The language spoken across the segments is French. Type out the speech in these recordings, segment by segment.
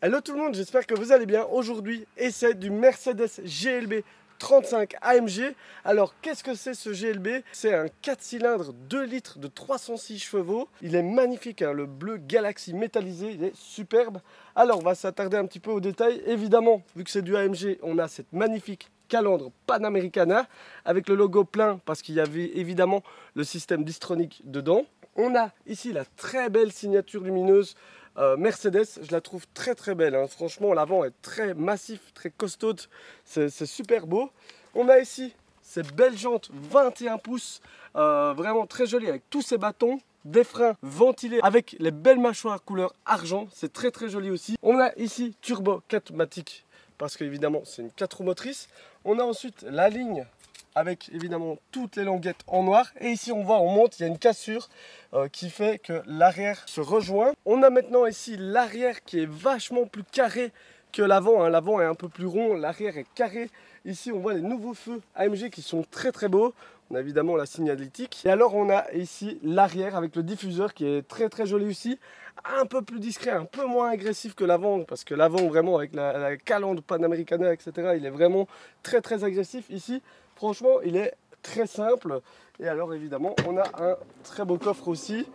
Hello tout le monde, j'espère que vous allez bien. Aujourd'hui, essai du Mercedes GLB 35 AMG. Alors, qu'est-ce que c'est ce GLB? C'est un 4 cylindres 2 litres de 306 chevaux. Il est magnifique, hein, le bleu Galaxy métallisé, il est superbe. Alors, on va s'attarder un petit peu aux détails. Évidemment, vu que c'est du AMG, on a cette magnifique calandre Panamericana avec le logo plein parce qu'il y avait évidemment le système Distronic dedans. On a ici la très belle signature lumineuse Mercedes, je la trouve très très belle, hein. Franchement l'avant est très massif, très costaud, c'est super beau. On a ici ces belles jantes 21 pouces, vraiment très jolies avec tous ces bâtons, des freins ventilés avec les belles mâchoires couleur argent, c'est très très joli aussi. On a ici turbo 4matic parce qu'évidemment c'est une 4 roues motrices. On a ensuite la ligne avec évidemment toutes les languettes en noir. Et ici on voit, on monte, il y a une cassure qui fait que l'arrière se rejoint. On a maintenant ici l'arrière qui est vachement plus carré que l'avant, hein. L'avant est un peu plus rond, l'arrière est carré. Ici on voit les nouveaux feux AMG qui sont très très beaux. On a évidemment la signalétique. Et alors on a ici l'arrière avec le diffuseur qui est très très joli aussi. Un peu plus discret, un peu moins agressif que l'avant. Parce que l'avant vraiment avec la calandre Panamericana etc. il est vraiment très très agressif. Ici franchement il est très simple. Et alors évidemment on a un très beau coffre aussi.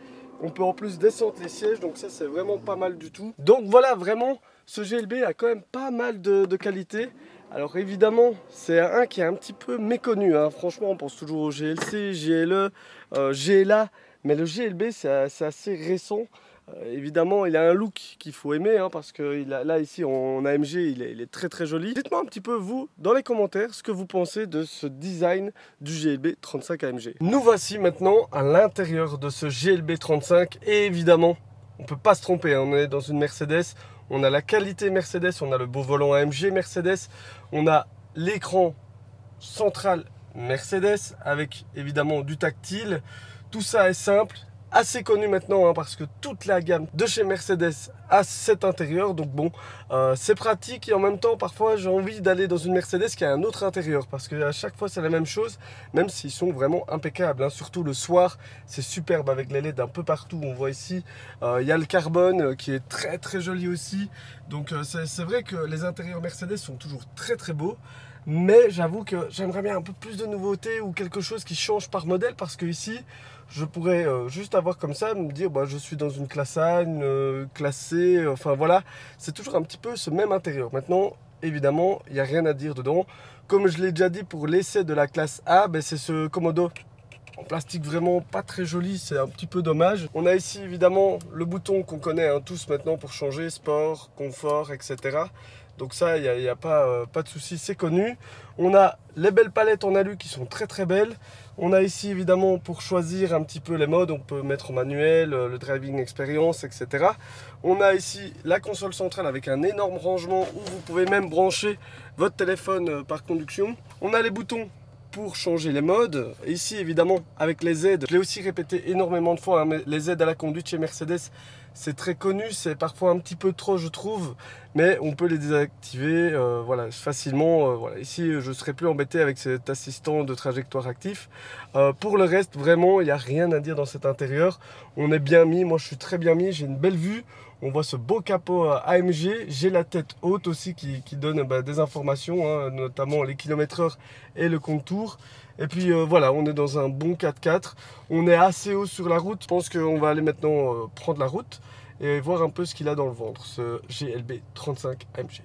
On peut en plus descendre les sièges, donc ça c'est vraiment pas mal du tout. Donc voilà, vraiment ce GLB a quand même pas mal de qualité. Alors évidemment c'est un qui est un petit peu méconnu, hein. Franchement on pense toujours au GLC, GLE, GLA, mais le GLB c'est assez récent. Évidemment il a un look qu'il faut aimer, hein, parce que là ici en AMG il est très très joli. Dites-moi un petit peu vous dans les commentaires ce que vous pensez de ce design du GLB 35 AMG. Nous voici maintenant à l'intérieur de ce GLB 35 et évidemment on peut pas se tromper, hein, on est dans une Mercedes, on a la qualité Mercedes, on a le beau volant AMG Mercedes, on a l'écran central Mercedes avec évidemment du tactile. Tout ça est simple, assez connu maintenant, hein, parce que toute la gamme de chez Mercedes a cet intérieur. Donc bon, c'est pratique et en même temps parfois j'ai envie d'aller dans une Mercedes qui a un autre intérieur parce qu'à chaque fois c'est la même chose, même s'ils sont vraiment impeccables, hein. Surtout le soir, c'est superbe avec les LED un peu partout. On voit ici, il y a le carbone qui est très très joli aussi. Donc c'est vrai que les intérieurs Mercedes sont toujours très très beaux. Mais j'avoue que j'aimerais bien un peu plus de nouveautés ou quelque chose qui change par modèle, parce que ici je pourrais juste avoir comme ça, me dire bah, je suis dans une classe A, une classe C, enfin voilà, c'est toujours un petit peu ce même intérieur. Maintenant évidemment il n'y a rien à dire dedans, comme je l'ai déjà dit pour l'essai de la classe A, ben, c'est ce Commodo en plastique vraiment pas très joli, c'est un petit peu dommage. On a ici évidemment le bouton qu'on connaît, hein, tous maintenant pour changer, sport, confort, etc. Donc ça, il n'y a pas de souci, c'est connu. On a les belles palettes en alu qui sont très très belles. On a ici évidemment pour choisir un petit peu les modes, on peut mettre en manuel, le driving experience, etc. On a ici la console centrale avec un énorme rangement où vous pouvez même brancher votre téléphone par conduction. On a les boutons pour changer les modes. Et ici évidemment avec les aides, je l'ai aussi répété énormément de fois, hein, mais les aides à la conduite chez Mercedes c'est très connu, c'est parfois un petit peu trop je trouve, mais on peut les désactiver voilà, facilement. Voilà. Ici je ne serai plus embêté avec cet assistant de trajectoire actif. Pour le reste vraiment il n'y a rien à dire dans cet intérieur, on est bien mis, moi je suis très bien mis, j'ai une belle vue. On voit ce beau capot AMG, j'ai la tête haute aussi qui donne des informations, hein, notamment les kilomètres/heure et le contour. Et puis voilà, on est dans un bon 4x4, on est assez haut sur la route. Je pense qu'on va aller maintenant prendre la route et voir un peu ce qu'il a dans le ventre, ce GLB 35 AMG.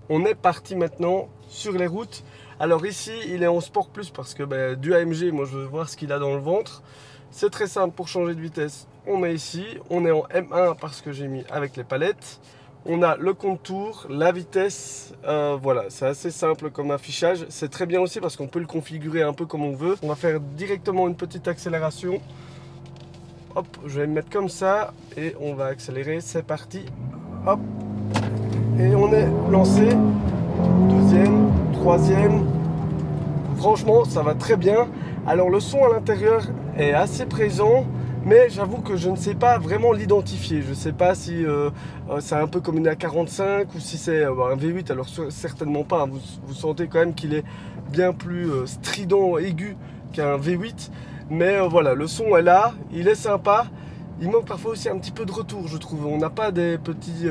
On est parti maintenant sur les routes. Alors ici, il est en Sport Plus parce que du AMG, moi je veux voir ce qu'il a dans le ventre. C'est très simple pour changer de vitesse. On est ici, on est en M1 parce que j'ai mis avec les palettes. On a le contour, la vitesse, voilà, c'est assez simple comme affichage. C'est très bien aussi parce qu'on peut le configurer un peu comme on veut. On va faire directement une petite accélération. Hop, je vais me mettre comme ça et on va accélérer, c'est parti. Hop, et on est lancé. Deuxième, troisième. Franchement, ça va très bien. Alors le son à l'intérieur est assez présent, mais j'avoue que je ne sais pas vraiment l'identifier. Je ne sais pas si c'est un peu comme une A45 ou si c'est un V8. Alors certainement pas, hein. Vous sentez quand même qu'il est bien plus strident, aigu qu'un V8. Mais voilà, le son est là, il est sympa. Il manque parfois aussi un petit peu de retour, je trouve. On n'a pas des petits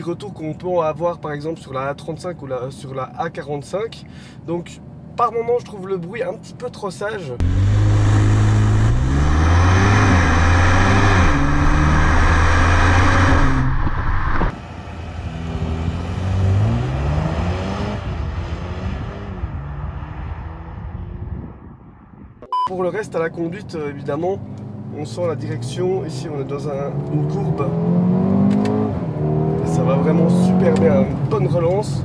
retours qu'on peut avoir par exemple sur la A35 ou sur la A45. Donc par moment je trouve le bruit un petit peu trop sage. Pour le reste, à la conduite, évidemment, on sent la direction. Ici, on est dans une courbe. Et ça va vraiment super bien. Une bonne relance.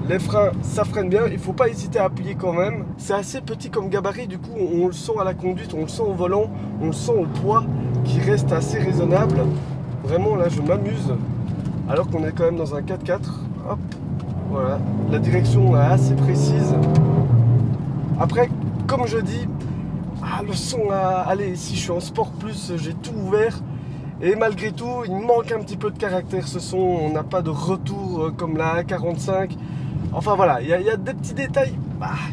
Les freins, ça freine bien. Il ne faut pas hésiter à appuyer quand même. C'est assez petit comme gabarit. Du coup, on le sent à la conduite, on le sent au volant, on le sent au poids qui reste assez raisonnable. Vraiment, là, je m'amuse. Alors qu'on est quand même dans un 4x4. Hop, voilà. La direction est assez précise. Après, comme je dis, le son, allez, ici je suis en Sport Plus, j'ai tout ouvert. Et malgré tout, il manque un petit peu de caractère ce son. On n'a pas de retour comme la A45. Enfin voilà, il y a des petits détails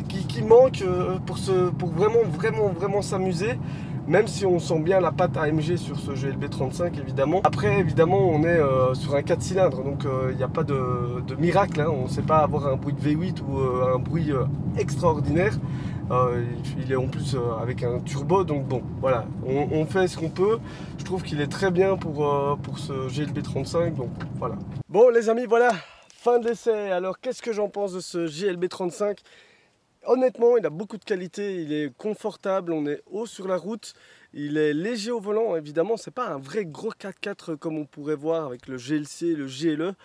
qui manquent pour vraiment s'amuser. Même si on sent bien la patte AMG sur ce GLB 35 évidemment. Après évidemment on est sur un 4 cylindres donc il n'y a pas de miracle, hein. On ne sait pas avoir un bruit de V8 ou un bruit extraordinaire. Il est en plus avec un turbo donc bon voilà, on fait ce qu'on peut. Je trouve qu'il est très bien pour ce GLB 35 donc voilà. Bon les amis, voilà, fin de l'essai. Alors qu'est-ce que j'en pense de ce GLB 35? Honnêtement, il a beaucoup de qualité, il est confortable, on est haut sur la route, il est léger au volant, évidemment, c'est pas un vrai gros 4x4 comme on pourrait voir avec le GLC, le GLE.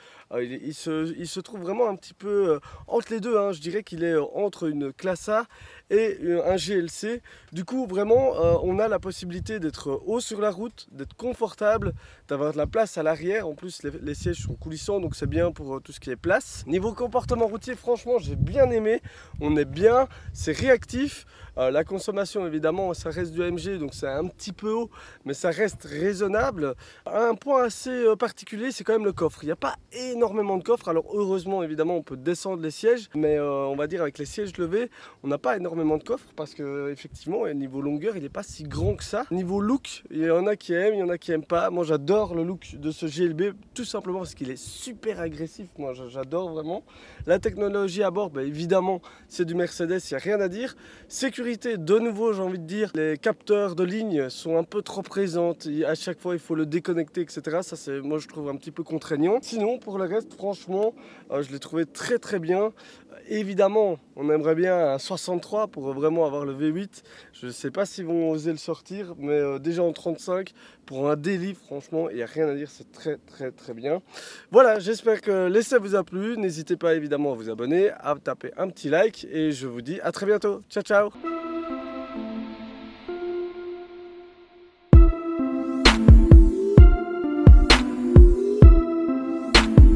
Il se trouve vraiment un petit peu entre les deux, hein. Je dirais qu'il est entre une classe A et un GLC. Du coup, vraiment, on a la possibilité d'être haut sur la route, d'être confortable, d'avoir de la place à l'arrière. En plus, les sièges sont coulissants, donc c'est bien pour tout ce qui est place. Niveau comportement routier, franchement, j'ai bien aimé. On est bien, c'est réactif. La consommation, évidemment, ça reste du AMG, donc c'est un petit peu haut, mais ça reste raisonnable. Un point assez particulier, c'est quand même le coffre. Il n'y a pas énormément de coffre. Alors heureusement, évidemment, on peut descendre les sièges, mais on va dire avec les sièges levés, on n'a pas énormément de coffre parce que effectivement, niveau longueur, il n'est pas si grand que ça. Niveau look, il y en a qui aiment, il y en a qui n'aiment pas. Moi, j'adore le look de ce GLB, tout simplement parce qu'il est super agressif. Moi, j'adore vraiment. La technologie à bord, évidemment, c'est du Mercedes, il n'y a rien à dire. Sécurité, de nouveau, j'ai envie de dire, les capteurs de ligne sont un peu trop présentes. À chaque fois, il faut le déconnecter, etc. Ça, c'est, moi, je trouve un petit peu contraignant. Sinon, pour le reste, franchement, je l'ai trouvé très bien. Évidemment, on aimerait bien un 63 pour vraiment avoir le V8. Je ne sais pas s'ils vont oser le sortir, mais déjà en 35, pour un daily, franchement, il n'y a rien à dire, c'est très bien. Voilà, j'espère que l'essai vous a plu. N'hésitez pas évidemment à vous abonner, à taper un petit like et je vous dis à très bientôt. Ciao, ciao!